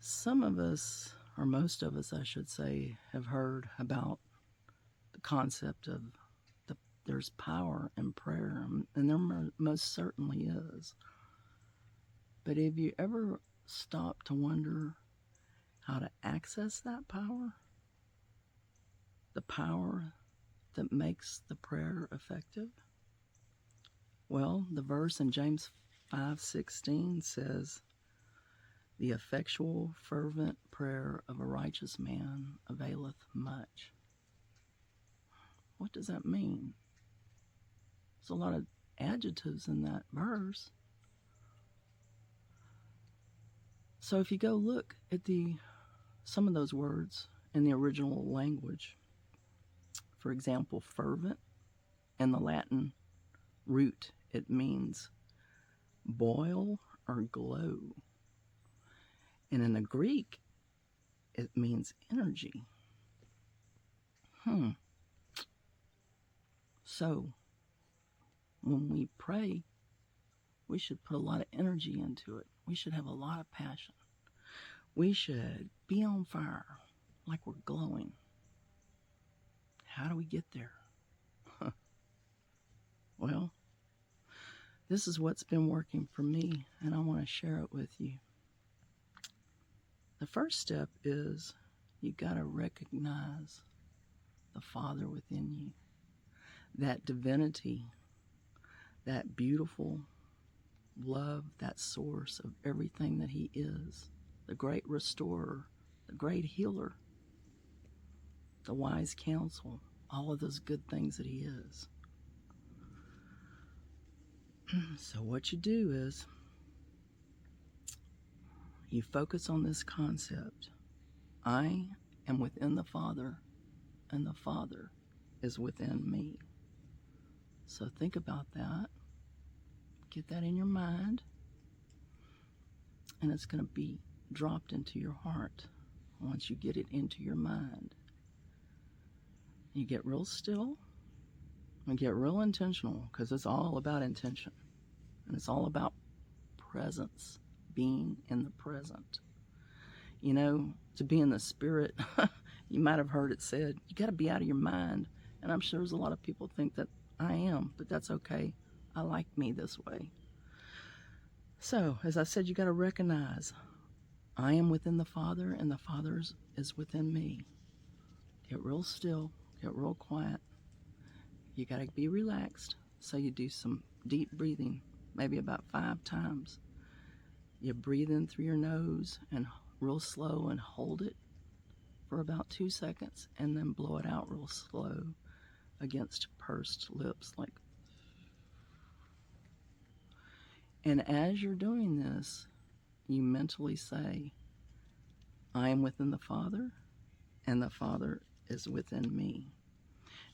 Some of us, or most of us, I should say, have heard about the concept of there's power in prayer, and there most certainly is. But have you ever stopped to wonder how to access that power? The power that makes the prayer effective? Well, the verse in James 5:16 says, "The effectual, fervent prayer of a righteous man availeth much." What does that mean? There's a lot of adjectives in that verse. So if you go look at some of those words in the original language, for example, fervent, in the Latin root, it means boil or glow. And in the Greek, it means energy. So when we pray, we should put a lot of energy into it. We should have a lot of passion. We should be on fire, like we're glowing. How do we get there? Well, this is what's been working for me, and I want to share it with you. The first step is you got to recognize the Father within you, that divinity, that beautiful love, that source of everything that He is, the great restorer, the great healer, the wise counsel, all of those good things that He is. So what you do is you focus on this concept. I am within the Father, and the Father is within me. So think about that. Get that in your mind, and it's going to be dropped into your heart once you get it into your mind. You get real still and get real intentional, because it's all about intention, and it's all about presence, being in the present. You know, to be in the spirit, you might have heard it said, you got to be out of your mind. And I'm sure there's a lot of people think that I am, but that's okay. I like me this way. So, as I said, you got to recognize I am within the Father, and the Father is within me. Get real still, get real quiet. You got to be relaxed. So you do some deep breathing, maybe about 5 times. You breathe in through your nose and real slow and hold it for about 2 seconds, and then blow it out real slow against pursed lips, like. And as you're doing this, you mentally say, I am within the Father, and the Father is within me.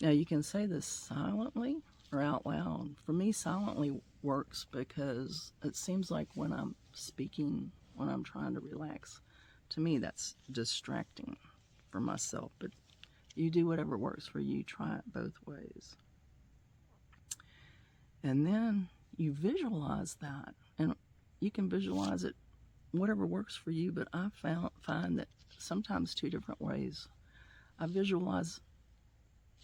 Now, you can say this silently or out loud. For me, silently works because it seems like when I'm speaking, when I'm trying to relax, to me that's distracting for myself. But you do whatever works for you. Try it both ways. And then you visualize that. And you can visualize it whatever works for you, but I find that sometimes 2 different ways. I visualize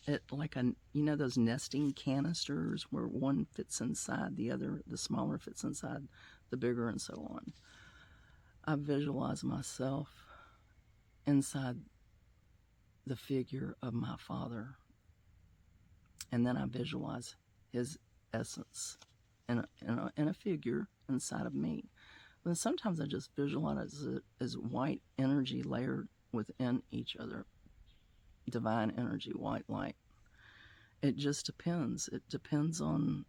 it like those nesting canisters where one fits inside the other, the smaller fits inside the bigger, and so on. I visualize myself inside the figure of my Father, and then I visualize His essence in a figure inside of me. But sometimes I just visualize it as white energy layered within each other. Divine energy, white light. It just depends. It depends on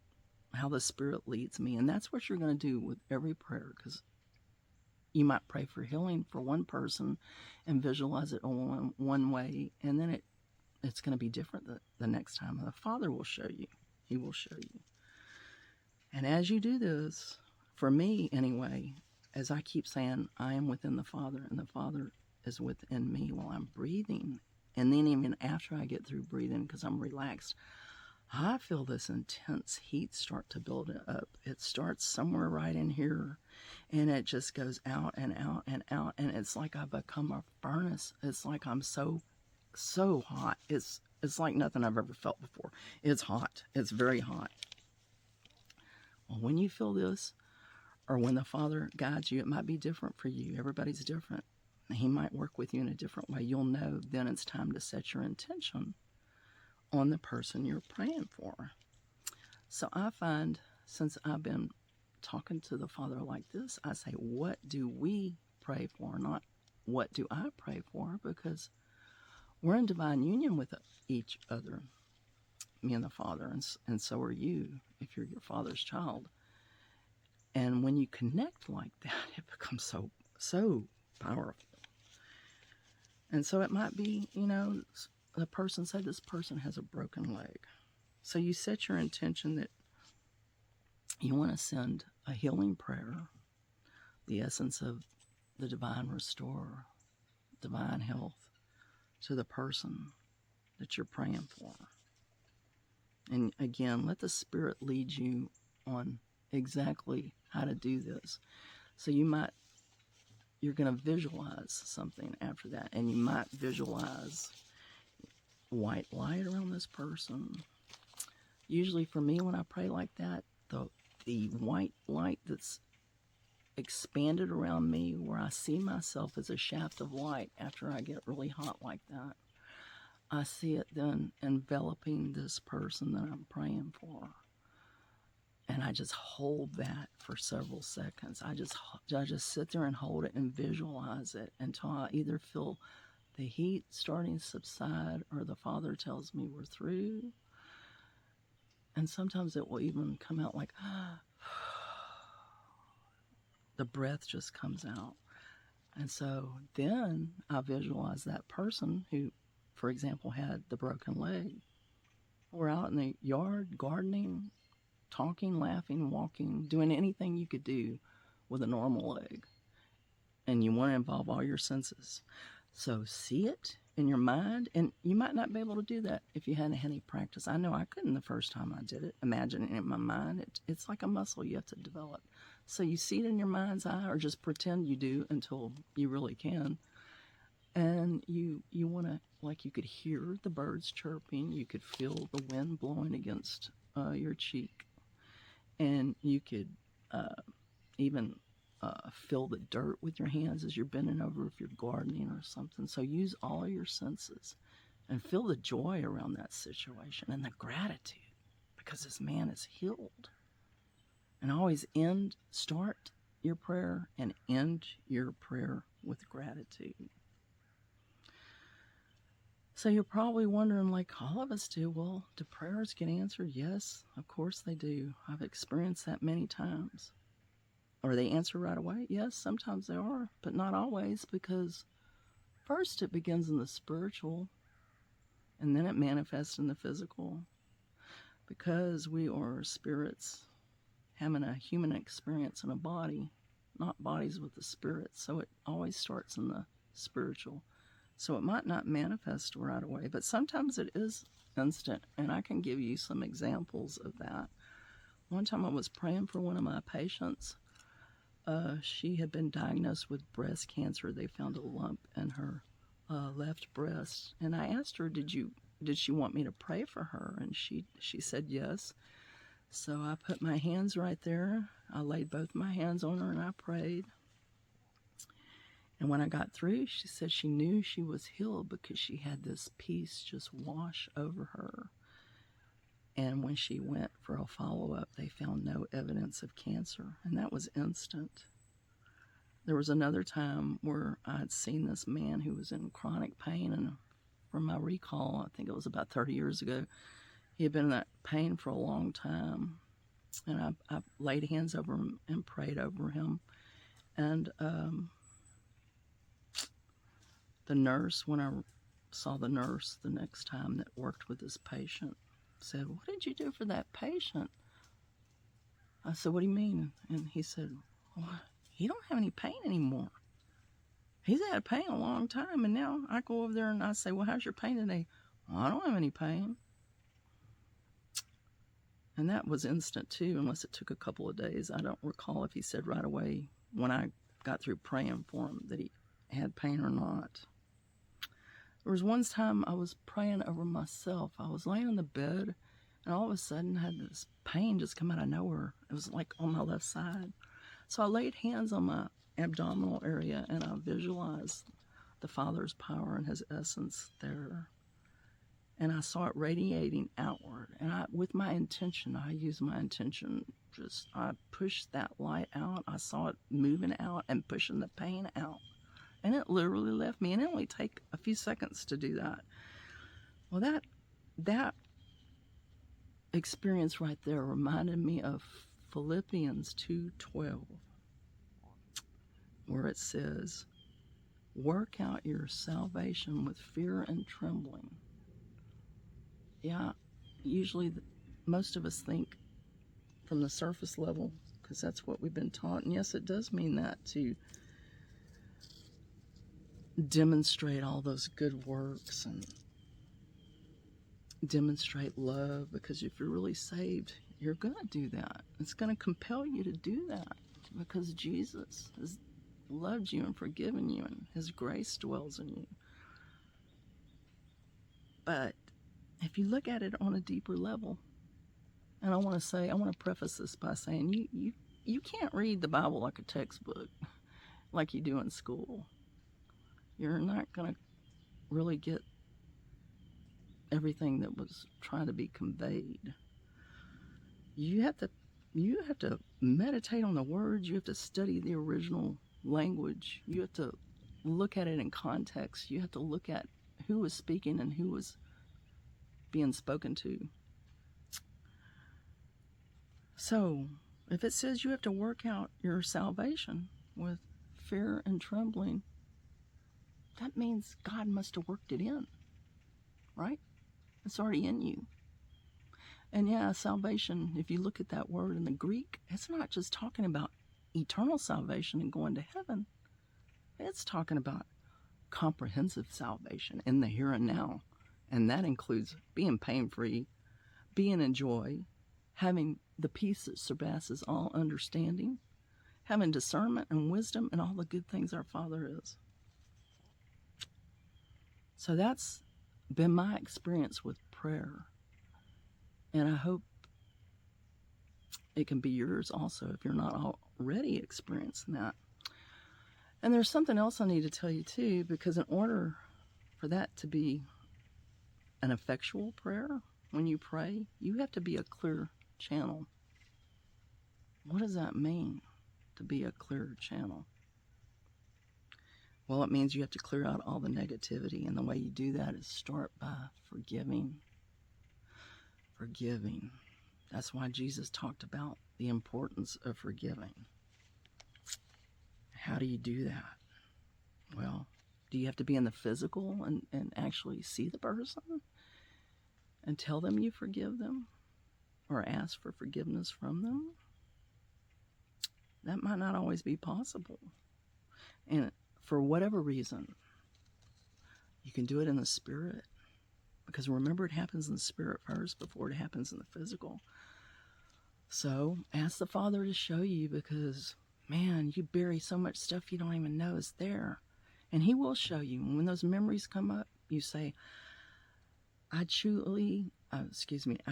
how the Spirit leads me. And that's what you're going to do with every prayer, because you might pray for healing for one person and visualize it one way, and then it's going to be different the next time. The Father will show you. He will show you. And as you do this, for me anyway, as I keep saying, I am within the Father, and the Father is within me while I'm breathing. And then even after I get through breathing, because I'm relaxed, I feel this intense heat start to build up. It starts somewhere right in here, and it just goes out and out and out, and it's like I become a furnace. It's like I'm so hot. It's like nothing I've ever felt before. It's hot. It's very hot. Well, when you feel this, or when the Father guides you, it might be different for you. Everybody's different. He might work with you in a different way. You'll know then it's time to set your intention on the person you're praying for. So I find, since I've been talking to the Father like this, I say, what do we pray for? Not what do I pray for? Because we're in divine union with each other, me and the Father, and so are you if you're your Father's child. And when you connect like that, it becomes so powerful. And so it might be, the person said this person has a broken leg. So you set your intention that you want to send a healing prayer, the essence of the divine restorer, divine health, to the person that you're praying for. And again, let the Spirit lead you on exactly how to do this. So you're going to visualize something after that, and you might visualize white light around this person. Usually for me, when I pray like that, the white light that's expanded around me, where I see myself as a shaft of light after I get really hot like that, I see it then enveloping this person that I'm praying for. And I just hold that for several seconds. I just sit there and hold it and visualize it until I either feel the heat starting to subside or the Father tells me we're through. And sometimes it will even come out like, the breath just comes out. And so then I visualize that person who, for example, had the broken leg. We're out in the yard gardening, talking, laughing, walking, doing anything you could do with a normal leg. And you want to involve all your senses. So see it in your mind, and you might not be able to do that if you hadn't had any practice. I know I couldn't the first time I did it. Imagining it in my mind, it's like a muscle you have to develop. So you see it in your mind's eye, or just pretend you do until you really can. And you want to, like, you could hear the birds chirping, you could feel the wind blowing against your cheek, and you could even feel the dirt with your hands as you're bending over if you're gardening or something. So use all your senses and feel the joy around that situation and the gratitude, because this man is healed. And always start your prayer and end your prayer with gratitude. So you're probably wondering, like all of us do, well, do prayers get answered? Yes, of course they do. I've experienced that many times. Are they answered right away? Yes, sometimes they are, but not always, because first it begins in the spiritual, and then it manifests in the physical. Because we are spirits having a human experience in a body, not bodies with the spirit. So it always starts in the spiritual. So it might not manifest right away, but sometimes it is instant, and I can give you some examples of that. One time I was praying for one of my patients. She had been diagnosed with breast cancer. They found a lump in her left breast, and I asked her, did she want me to pray for her? And she said yes. So I put my hands right there. I laid both my hands on her and I prayed. And when I got through, she said she knew she was healed because she had this peace just wash over her. And when she went for a follow-up, they found no evidence of cancer, and that was instant. There was another time where I had seen this man who was in chronic pain, and from my recall, I think it was about 30 years ago, he had been in that pain for a long time. And I laid hands over him and prayed over him. And the nurse, when I saw the nurse the next time that worked with this patient, said, "What did you do for that patient?" I said, "What do you mean?" And he said, "Well, he don't have any pain anymore. He's had pain a long time, and now I go over there and I say, 'Well, how's your pain today?' 'Well, I don't have any pain.'" And that was instant too, unless it took a couple of days. I don't recall if he said right away when I got through praying for him that he had pain or not. There was one time I was praying over myself. I was laying in the bed, and all of a sudden I had this pain just come out of nowhere. It was like on my left side. So I laid hands on my abdominal area, and I visualized the Father's power and his essence there. And I saw it radiating outward. And with my intention, I used my intention. I pushed that light out. I saw it moving out and pushing the pain out. And it literally left me. And it only take a few seconds to do that. Well, that experience right there reminded me of Philippians 2:12, where it says, work out your salvation with fear and trembling. Yeah, usually most of us think from the surface level, because that's what we've been taught. And yes, it does mean that, to demonstrate all those good works and demonstrate love, because if you're really saved, you're going to do that. It's going to compel you to do that, because Jesus has loved you and forgiven you, and his grace dwells in you. But if you look at it on a deeper level, and I want to preface this by saying you can't read the Bible like a textbook, like you do in school. You're not going to really get everything that was trying to be conveyed. You have to meditate on the words. You have to study the original language. You have to look at it in context. You have to look at who was speaking and who was being spoken to. So, if it says you have to work out your salvation with fear and trembling, that means God must have worked it in, right? It's already in you. And yeah, salvation, if you look at that word in the Greek, it's not just talking about eternal salvation and going to heaven. It's talking about comprehensive salvation in the here and now. And that includes being pain-free, being in joy, having the peace that surpasses all understanding, having discernment and wisdom and all the good things our Father is. So that's been my experience with prayer. And I hope it can be yours also if you're not already experiencing that. And there's something else I need to tell you too, because in order for that to be an effectual prayer, when you pray, you have to be a clear channel. What does that mean, to be a clear channel? Well, it means you have to clear out all the negativity, and the way you do that is start by forgiving. Forgiving. That's why Jesus talked about the importance of forgiving. How do you do that? Well, do you have to be in the physical and actually see the person and tell them you forgive them or ask for forgiveness from them? That might not always be possible. And for whatever reason, you can do it in the spirit. Because remember, it happens in the spirit first before it happens in the physical. So ask the Father to show you, because, man, you bury so much stuff you don't even know is there. And he will show you. And when those memories come up, you say, I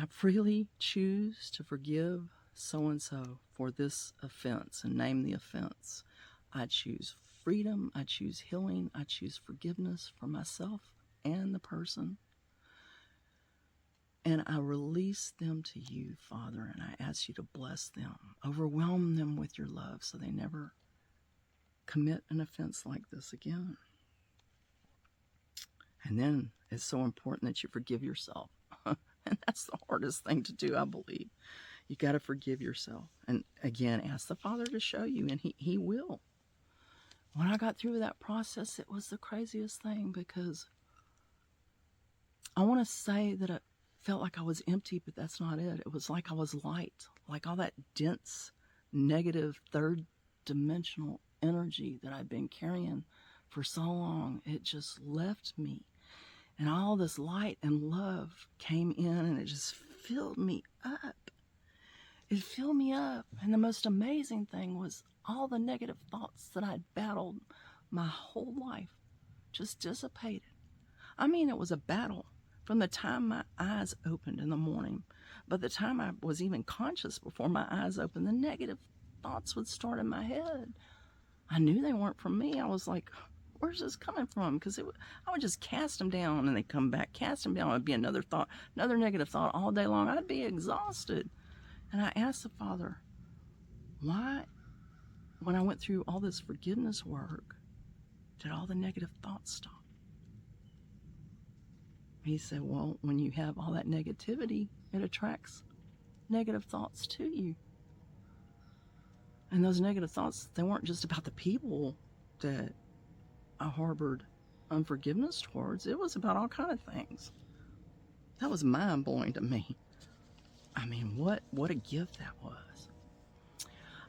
freely choose to forgive so-and-so for this offense, and name the offense. I choose freedom. I choose healing. I choose forgiveness for myself and the person. And I release them to you, Father, and I ask you to bless them. Overwhelm them with your love so they never commit an offense like this again. And then it's so important that you forgive yourself. And that's the hardest thing to do, I believe. You got to forgive yourself. And again, ask the Father to show you, and he will. When I got through that process, it was the craziest thing, because I want to say that it felt like I was empty, but that's not it. It was like I was light, like all that dense, negative, third-dimensional energy that I'd been carrying for so long. It just left me. And all this light and love came in, and it just filled me up. It filled me up. And the most amazing thing was all the negative thoughts that I'd battled my whole life just dissipated. I mean, it was a battle from the time my eyes opened in the morning. By the time I was even conscious before my eyes opened, the negative thoughts would start in my head. I knew they weren't from me. I was like, where's this coming from? Because I would just cast them down and they'd come back, cast them down. It'd be another thought, another negative thought all day long. I'd be exhausted. And I asked the Father, why, when I went through all this forgiveness work, did all the negative thoughts stop? He said, well, when you have all that negativity, it attracts negative thoughts to you. And those negative thoughts, they weren't just about the people that I harbored unforgiveness towards. It was about all kinds of things. That was mind-blowing to me. I mean, what a gift that was.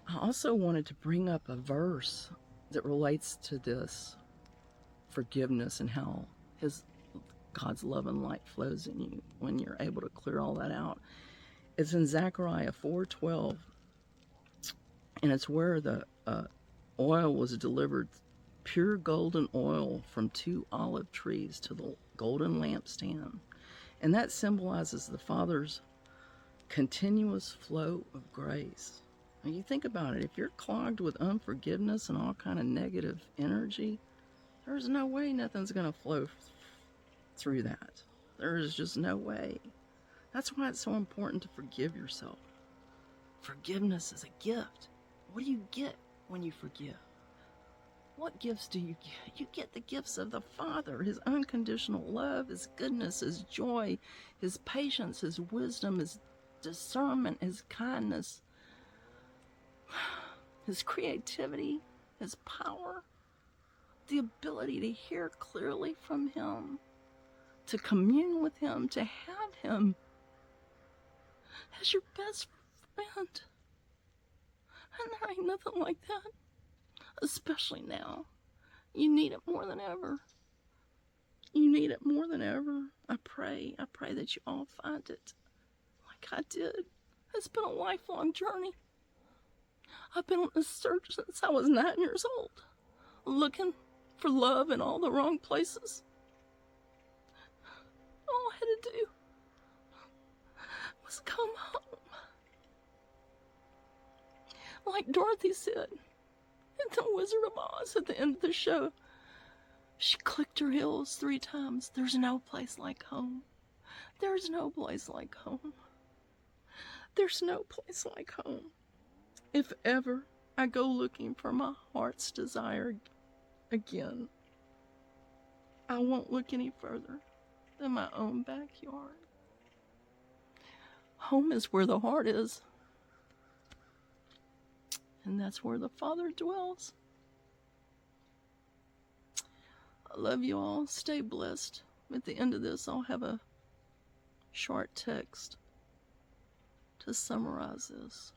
I also wanted to bring up a verse that relates to this forgiveness and how God's love and light flows in you when you're able to clear all that out. It's in Zechariah 4:12, and it's where the oil was delivered, pure golden oil from 2 olive trees to the golden lampstand. And that symbolizes the Father's continuous flow of grace. Now you think about it, if you're clogged with unforgiveness and all kind of negative energy, there's no way nothing's going to flow through that. There is just no way. That's why it's so important to forgive yourself. Forgiveness is a gift. What do you get when you forgive? What gifts do you get? You get the gifts of the Father, His unconditional love, His goodness, His joy, His patience, His wisdom, His discernment, His kindness, His creativity, His power, the ability to hear clearly from Him, to commune with Him, to have Him as your best friend. And there ain't nothing like that, especially now. You need it more than ever. You need it more than ever. I pray that you all find it like I did. It's been a lifelong journey. I've been on this search since I was 9 years old, looking for love in all the wrong places. All I had to do was come home. Like Dorothy said in The Wizard of Oz at the end of the show, she clicked her heels 3 times. There's no place like home. There's no place like home. There's no place like home. If ever I go looking for my heart's desire again, I won't look any further than my own backyard. Home is where the heart is. And that's where the Father dwells. I love you all. Stay blessed. At the end of this, I'll have a short text to summarize this.